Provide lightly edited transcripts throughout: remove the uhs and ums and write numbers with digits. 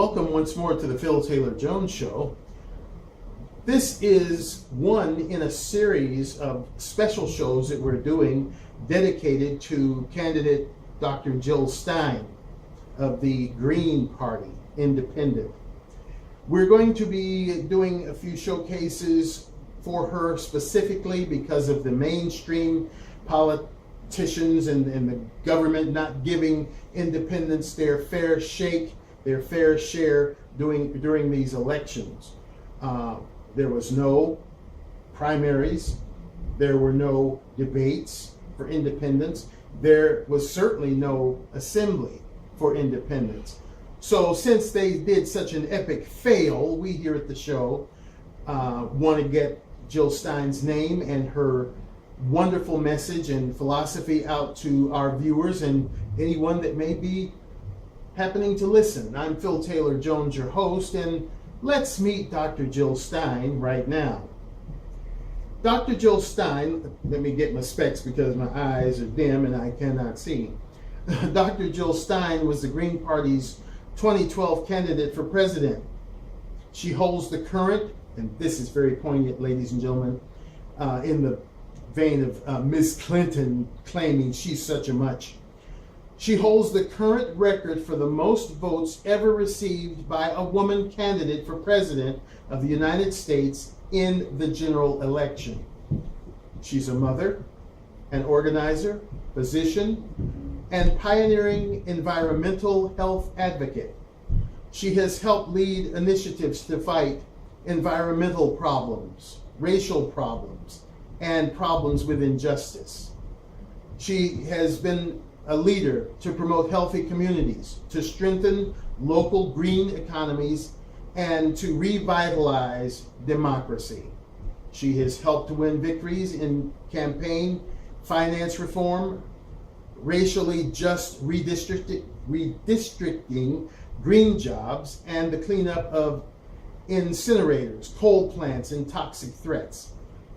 welcome once more to the Phil Taylor Jones Show. This is one in a series of special shows that we're doing dedicated to candidate Dr. Jill Stein of the Green Party, Independent. We're going to be doing a few showcases for her specifically because of the mainstream politicians and the government not giving independents their fair shake, their fair share during these elections. There was no primaries. There were no debates for independents. There was certainly no assembly for independents. So since they did such an epic fail, we here at the show want to get Jill Stein's name and her wonderful message and philosophy out to our viewers and anyone that may be happening to listen. I'm Phil Taylor Jones, your host, and let's meet Dr. Jill Stein right now. Dr. Jill Stein, let me get my specs because my eyes are dim and I cannot see. Dr. Jill Stein was the Green Party's 2012 candidate for president. She holds the current, and this is very poignant, ladies and gentlemen, in the vein of Miss Clinton claiming she's such a much. She holds the current record for the most votes ever received by a woman candidate for president of the United States in the general election. She's a mother, an organizer, physician, and pioneering environmental health advocate. She has helped lead initiatives to fight environmental problems, racial problems, and problems with injustice. She has been a leader to promote healthy communities, to strengthen local green economies, and to revitalize democracy. She has helped to win victories in campaign finance reform, racially just redistricting, green jobs, and the cleanup of incinerators, coal plants, and toxic threats.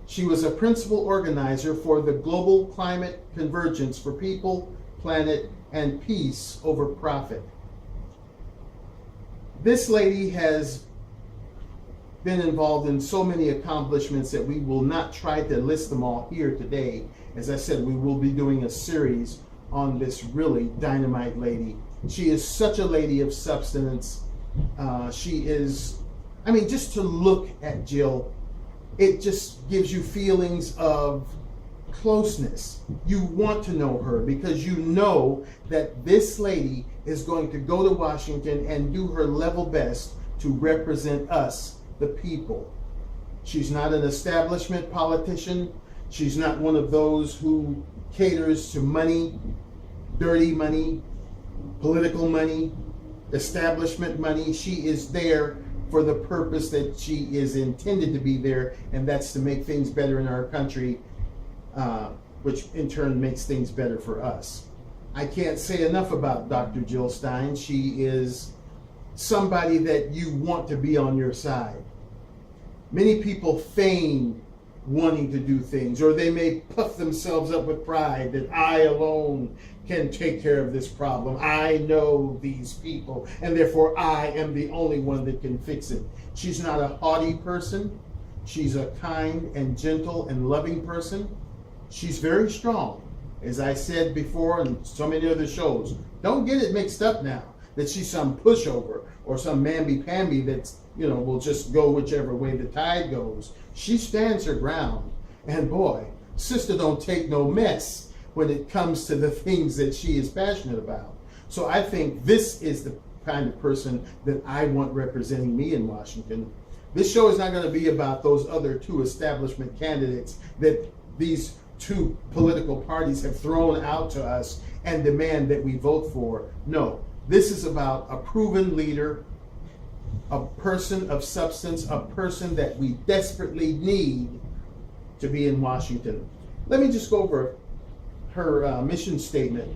She was a principal organizer for the Global Climate Convergence for People, Planet, and Peace over Profit. This lady has been involved in so many accomplishments that we will not try to list them all here today. As I said, we will be doing a series on this really dynamite lady. She is such a lady of substance. She is, just to look at Jill, it just gives you feelings of closeness. You want to know her because you know that this lady is going to go to Washington and do her level best to represent us, the people. She's not an establishment politician. She's not one of those who caters to money, dirty money, political money, establishment money. She is there for the purpose that she is intended to be there, and that's to make things better in our country, which in turn makes things better for us. I can't say enough about Dr. Jill Stein. She is somebody that you want to be on your side. Many people feign wanting to do things, or they may puff themselves up with pride that I alone can take care of this problem. I know these people, and therefore I am the only one that can fix it. She's not a haughty person. She's a kind and gentle and loving person. She's very strong. As I said before in so many other shows, don't get it mixed up now that she's some pushover or some mamby-pamby that's, will just go whichever way the tide goes. She stands her ground. And boy, sister don't take no mess when it comes to the things that she is passionate about. So I think this is the kind of person that I want representing me in Washington. This show is not going to be about those other two establishment candidates that these two political parties have thrown out to us and demand that we vote for. No, this is about a proven leader, a person of substance, a person that we desperately need to be in Washington. Let me just go over her mission statement.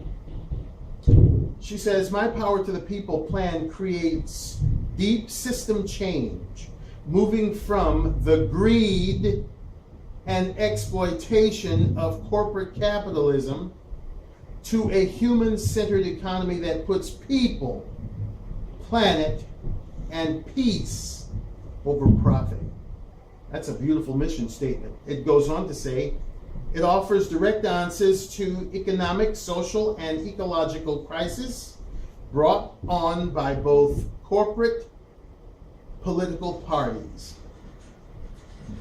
She says, "My Power to the People plan creates deep system change, moving from the greed and exploitation of corporate capitalism to a human-centered economy that puts people, planet, and peace over profit. That's a beautiful mission statement. It goes on to say, it offers direct answers to economic, social, and ecological crises brought on by both corporate political parties.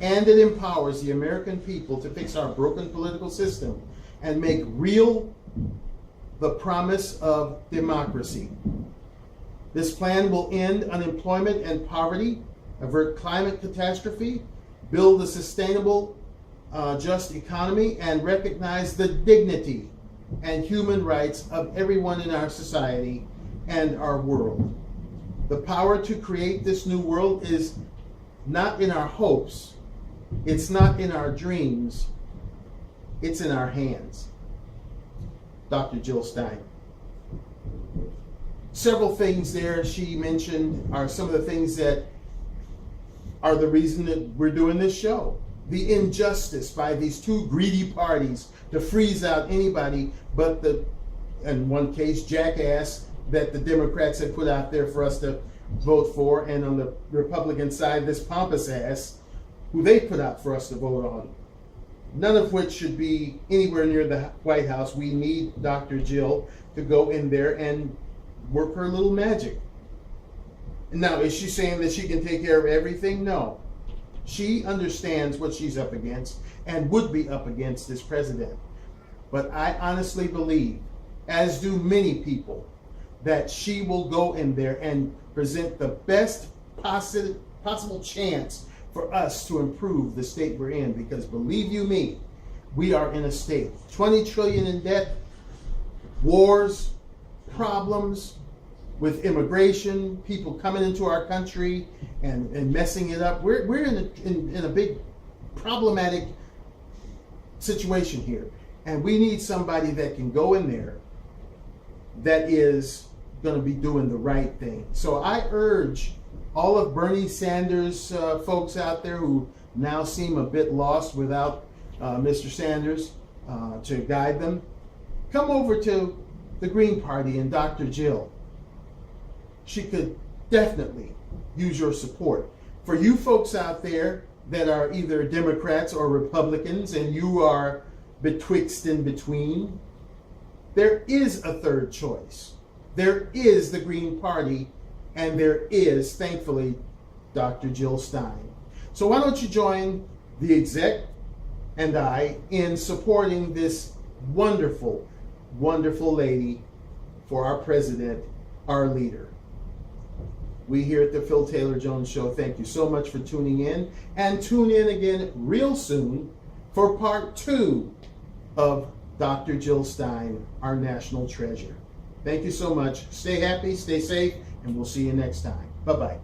And it empowers the American people to fix our broken political system and make real the promise of democracy. This plan will end unemployment and poverty, avert climate catastrophe, build a sustainable, just economy, and recognize the dignity and human rights of everyone in our society and our world. The power to create this new world is not in our hopes, it's not in our dreams, it's in our hands. Dr. Jill Stein. Several things there she mentioned are some of the things that are the reason that we're doing this show. The injustice by these two greedy parties to freeze out anybody but the, in one case, jackass that the Democrats had put out there for us to vote for, and on the Republican side, this pompous ass who they put out for us to vote on. None of which should be anywhere near the White House. We need Dr. Jill to go in there and work her little magic. Now, is she saying that she can take care of everything? No. She understands what she's up against and would be up against as president. But I honestly believe, as do many people, that she will go in there and present the best possible chance for us to improve the state we're in. Because believe you me, we are in a state, 20 trillion in debt, wars, problems with immigration, people coming into our country and messing it up. We're in a big problematic situation here. And we need somebody that can go in there that is going to be doing the right thing. So I urge all of Bernie Sanders folks out there who now seem a bit lost without Mr. Sanders to guide them, come over to the Green Party and Dr. Jill. She could definitely use your support. For you folks out there that are either Democrats or Republicans and you are betwixt and between, there is a third choice. There is the Green Party, and there is, thankfully, Dr. Jill Stein. So why don't you join the exec and I in supporting this wonderful, wonderful lady for our president, our leader. We here at the Phil Taylor Jones Show thank you so much for tuning in, and tune in again real soon for part 2 of Dr. Jill Stein, our national treasure. Thank you so much. Stay happy, stay safe, and we'll see you next time. Bye-bye.